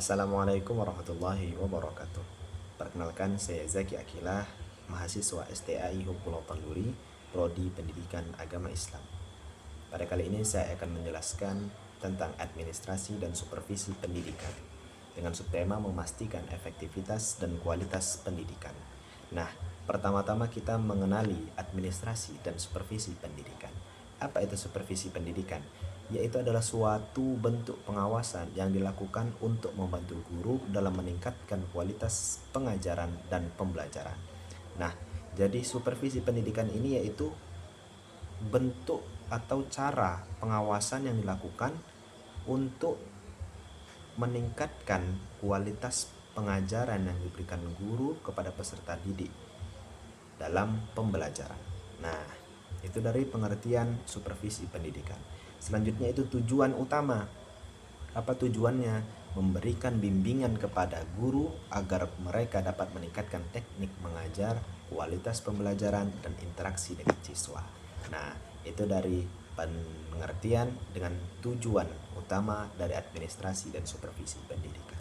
Assalamualaikum warahmatullahi wabarakatuh. Perkenalkan, saya Zaki Akilah, mahasiswa STAI Hubulatan Tanduri, Prodi Pendidikan Agama Islam. Pada kali ini saya akan menjelaskan tentang administrasi dan supervisi pendidikan dengan subtema memastikan efektivitas dan kualitas pendidikan. Nah, pertama-tama kita mengenali administrasi dan supervisi pendidikan. Apa itu supervisi pendidikan? Yaitu adalah suatu bentuk pengawasan yang dilakukan untuk membantu guru dalam meningkatkan kualitas pengajaran dan pembelajaran. Nah, jadi supervisi pendidikan ini yaitu bentuk atau cara pengawasan yang dilakukan untuk meningkatkan kualitas pengajaran yang diberikan guru kepada peserta didik dalam pembelajaran. Nah, itu dari pengertian supervisi pendidikan. Selanjutnya itu tujuan utama. Apa tujuannya? Memberikan bimbingan kepada guru agar mereka dapat meningkatkan teknik mengajar, kualitas pembelajaran, dan interaksi dengan siswa. Nah, itu dari pengertian dengan tujuan utama dari administrasi dan supervisi pendidikan.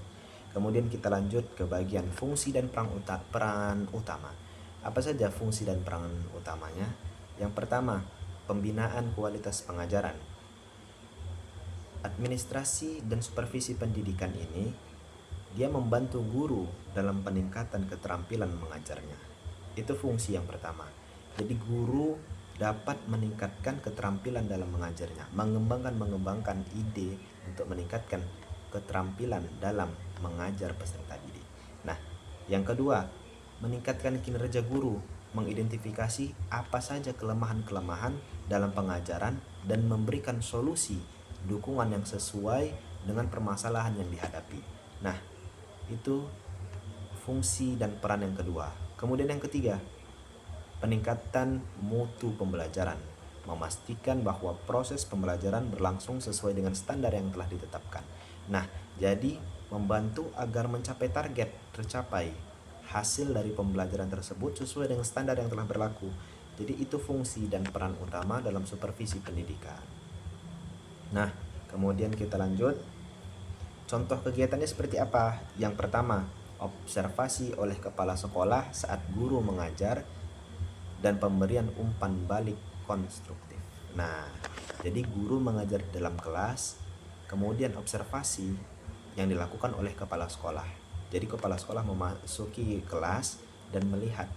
Kemudian kita lanjut ke bagian fungsi dan peran utama. Apa saja fungsi dan peran utamanya? Yang pertama, pembinaan kualitas pengajaran. Administrasi dan supervisi pendidikan ini dia membantu guru dalam peningkatan keterampilan mengajarnya. Itu fungsi yang pertama. Jadi guru dapat meningkatkan keterampilan dalam mengajarnya, mengembangkan ide untuk meningkatkan keterampilan dalam mengajar peserta didik. Nah, yang kedua, meningkatkan kinerja guru, mengidentifikasi apa saja kelemahan-kelemahan dalam pengajaran dan memberikan solusi dukungan yang sesuai dengan permasalahan yang dihadapi. Nah, itu fungsi dan peran yang kedua. Kemudian yang ketiga, peningkatan mutu pembelajaran, memastikan bahwa proses pembelajaran berlangsung sesuai dengan standar yang telah ditetapkan. Nah, jadi membantu agar mencapai target tercapai hasil dari pembelajaran tersebut sesuai dengan standar yang telah berlaku. Jadi itu fungsi dan peran utama dalam supervisi pendidikan. Nah, kemudian kita lanjut. Contoh kegiatannya seperti apa? Yang pertama, observasi oleh kepala sekolah saat guru mengajar dan pemberian umpan balik konstruktif. Nah, jadi guru mengajar dalam kelas, kemudian observasi yang dilakukan oleh kepala sekolah. Jadi kepala sekolah memasuki kelas dan melihat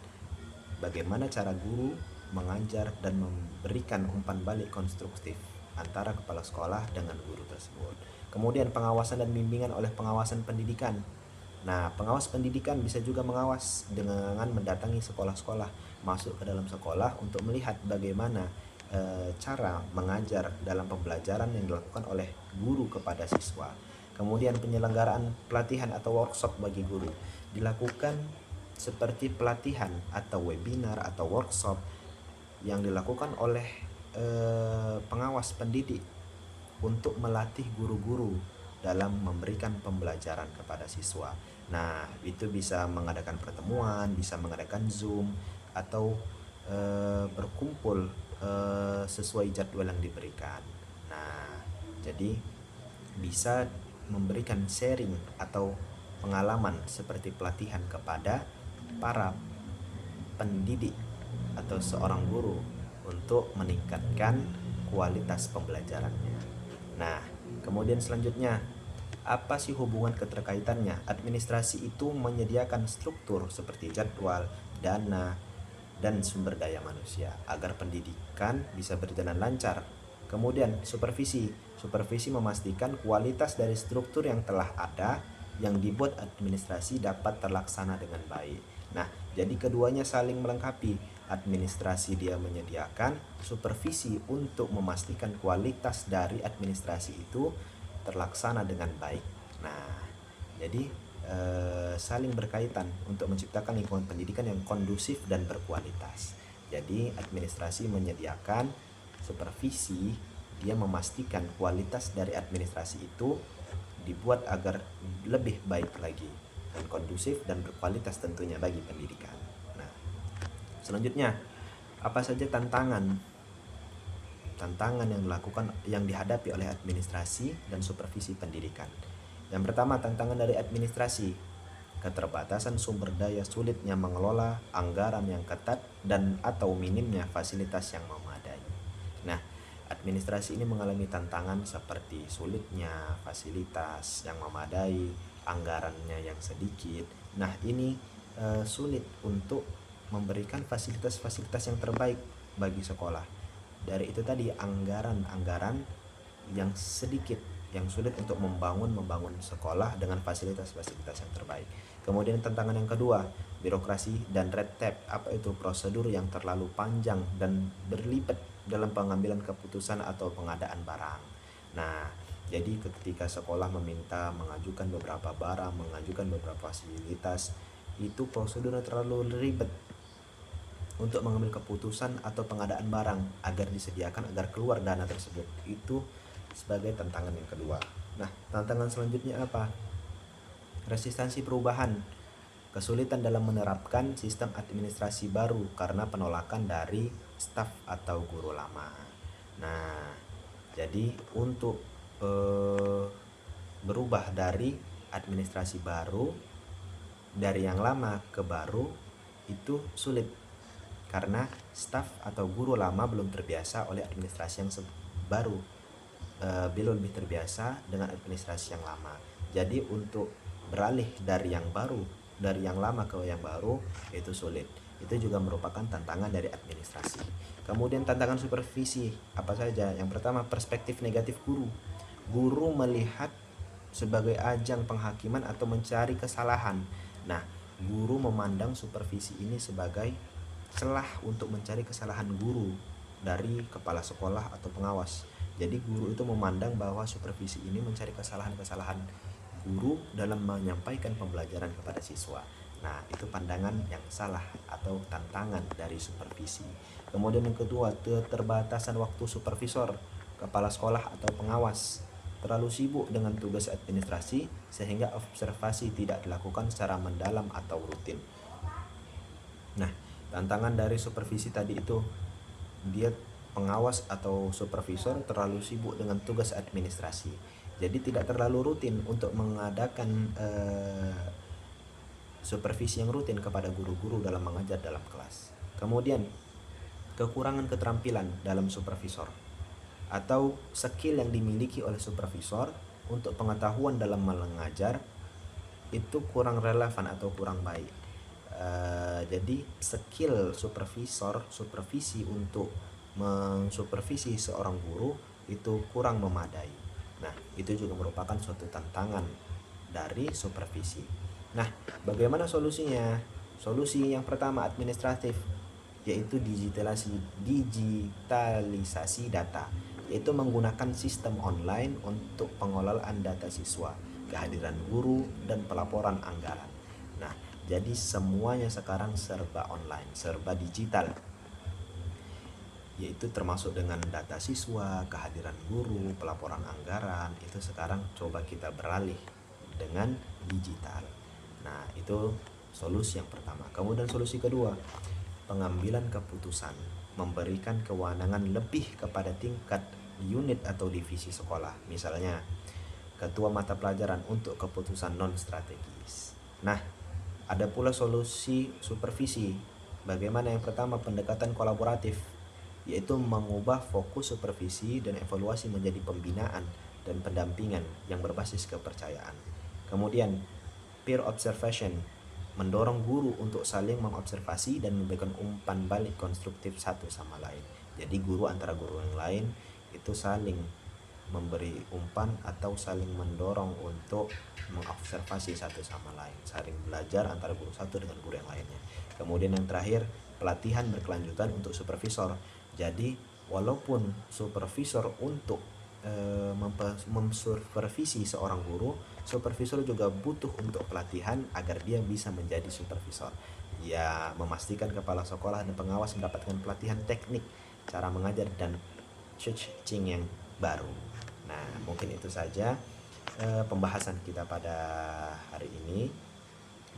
bagaimana cara guru mengajar dan memberikan umpan balik konstruktif antara kepala sekolah dengan guru tersebut. Kemudian pengawasan dan bimbingan oleh pengawasan pendidikan. Nah, pengawas pendidikan bisa juga mengawas dengan mendatangi sekolah-sekolah, masuk ke dalam sekolah untuk melihat bagaimana cara mengajar dalam pembelajaran yang dilakukan oleh guru kepada siswa. Kemudian penyelenggaraan pelatihan atau workshop bagi guru dilakukan seperti pelatihan atau webinar atau workshop yang dilakukan oleh pengawas pendidik untuk melatih guru-guru dalam memberikan pembelajaran kepada siswa. Nah, itu bisa mengadakan pertemuan, bisa mengadakan Zoom atau berkumpul sesuai jadwal yang diberikan. Nah, jadi bisa memberikan sharing atau pengalaman seperti pelatihan kepada para pendidik atau seorang guru untuk meningkatkan kualitas pembelajarannya. Nah, kemudian selanjutnya, apa sih hubungan keterkaitannya? Administrasi itu menyediakan struktur seperti jadwal, dana, dan sumber daya manusia agar pendidikan bisa berjalan lancar. Kemudian supervisi memastikan kualitas dari struktur yang telah ada yang dibuat administrasi dapat terlaksana dengan baik. Nah, jadi keduanya saling melengkapi. Administrasi dia menyediakan, supervisi untuk memastikan kualitas dari administrasi itu terlaksana dengan baik. Nah, jadi saling berkaitan untuk menciptakan lingkungan pendidikan yang kondusif dan berkualitas. Jadi administrasi menyediakan, supervisi dia memastikan kualitas dari administrasi itu dibuat agar lebih baik lagi dan kondusif dan berkualitas tentunya bagi pendidikan. Nah, selanjutnya, apa saja tantangan yang dilakukan yang dihadapi oleh administrasi dan supervisi pendidikan? Yang pertama, tantangan dari administrasi, keterbatasan sumber daya, sulitnya mengelola, anggaran yang ketat, dan atau minimnya fasilitas yang memadai. Nah, administrasi ini mengalami tantangan seperti sulitnya fasilitas yang memadai, anggarannya yang sedikit. Nah, ini sulit untuk memberikan fasilitas-fasilitas yang terbaik bagi sekolah. Dari itu tadi, anggaran yang sedikit, yang sulit untuk membangun sekolah dengan fasilitas-fasilitas yang terbaik. Kemudian tantangan yang kedua, birokrasi dan red tape. Apa itu? Prosedur yang terlalu panjang dan berlipat dalam pengambilan keputusan atau pengadaan barang. Nah, jadi ketika sekolah meminta mengajukan beberapa barang, mengajukan beberapa fasilitas, itu prosedurnya terlalu ribet untuk mengambil keputusan atau pengadaan barang agar disediakan, agar keluar dana tersebut. Itu sebagai tantangan yang kedua. Nah, tantangan selanjutnya apa? Resistensi perubahan, kesulitan dalam menerapkan sistem administrasi baru karena penolakan dari staf atau guru lama. Nah, jadi untuk berubah dari administrasi baru, dari yang lama ke baru, itu sulit karena staf atau guru lama belum terbiasa oleh administrasi yang baru, belum lebih terbiasa dengan administrasi yang lama. Jadi untuk beralih dari yang baru, dari yang lama ke yang baru, itu sulit. Itu juga merupakan tantangan dari administrasi. Kemudian tantangan supervisi apa saja? Yang pertama, perspektif negatif guru. Guru melihat sebagai ajang penghakiman atau mencari kesalahan. Nah, guru memandang supervisi ini sebagai celah untuk mencari kesalahan guru dari kepala sekolah atau pengawas. Jadi guru itu memandang bahwa supervisi ini mencari kesalahan-kesalahan guru dalam menyampaikan pembelajaran kepada siswa. Nah, itu pandangan yang salah atau tantangan dari supervisi. Kemudian yang kedua, keterbatasan waktu supervisor, kepala sekolah atau pengawas terlalu sibuk dengan tugas administrasi sehingga observasi tidak dilakukan secara mendalam atau rutin. Nah, tantangan dari supervisi tadi itu, dia pengawas atau supervisor terlalu sibuk dengan tugas administrasi, jadi tidak terlalu rutin untuk mengadakan supervisi yang rutin kepada guru-guru dalam mengajar dalam kelas. Kemudian kekurangan keterampilan dalam supervisor atau skill yang dimiliki oleh supervisor untuk pengetahuan dalam mengajar itu kurang relevan atau kurang baik. Jadi skill supervisi untuk mensupervisi seorang guru itu kurang memadai. Nah, itu juga merupakan suatu tantangan dari supervisi. Nah, bagaimana solusinya? Solusi yang pertama administratif, yaitu digitalisasi data, yaitu menggunakan sistem online untuk pengelolaan data siswa, kehadiran guru, dan pelaporan anggaran. Nah, jadi semuanya sekarang serba online, serba digital, yaitu termasuk dengan data siswa, kehadiran guru, pelaporan anggaran. Itu sekarang coba kita beralih dengan digital. Nah, itu solusi yang pertama. Kemudian solusi kedua, pengambilan keputusan, memberikan kewenangan lebih kepada tingkat unit atau divisi sekolah. Misalnya, ketua mata pelajaran untuk keputusan non-strategis. Nah, ada pula solusi supervisi. Bagaimana? Yang pertama, pendekatan kolaboratif, yaitu mengubah fokus supervisi dan evaluasi menjadi pembinaan dan pendampingan yang berbasis kepercayaan. Kemudian, peer observation, mendorong guru untuk saling mengobservasi dan memberikan umpan balik konstruktif satu sama lain. Jadi guru antara guru yang lain itu saling memberi umpan atau saling mendorong untuk mengobservasi satu sama lain, saling belajar antara guru satu dengan guru yang lainnya. Kemudian yang terakhir, pelatihan berkelanjutan untuk supervisor. Jadi walaupun supervisor untuk memsupervisi seorang guru, supervisor juga butuh untuk pelatihan agar dia bisa menjadi supervisor. Ya, memastikan kepala sekolah dan pengawas mendapatkan pelatihan teknik, cara mengajar, dan coaching yang baru. Nah, mungkin itu saja pembahasan kita pada hari ini.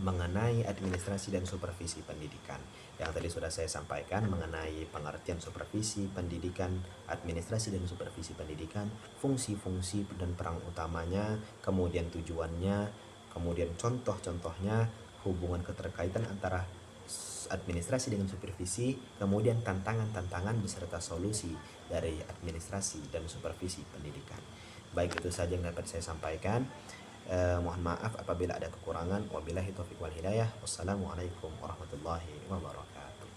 mengenai administrasi dan supervisi pendidikan. Yang tadi sudah saya sampaikan mengenai pengertian supervisi pendidikan, administrasi dan supervisi pendidikan, fungsi-fungsi dan peran utamanya, kemudian tujuannya, kemudian contoh-contohnya, hubungan keterkaitan antara administrasi dengan supervisi, kemudian tantangan-tantangan beserta solusi dari administrasi dan supervisi pendidikan. Baik, itu saja yang dapat saya sampaikan. Mohon maaf apabila ada kekurangan. Wabillahi taufiq wal hidayah. Wassalamualaikum warahmatullahi wabarakatuh.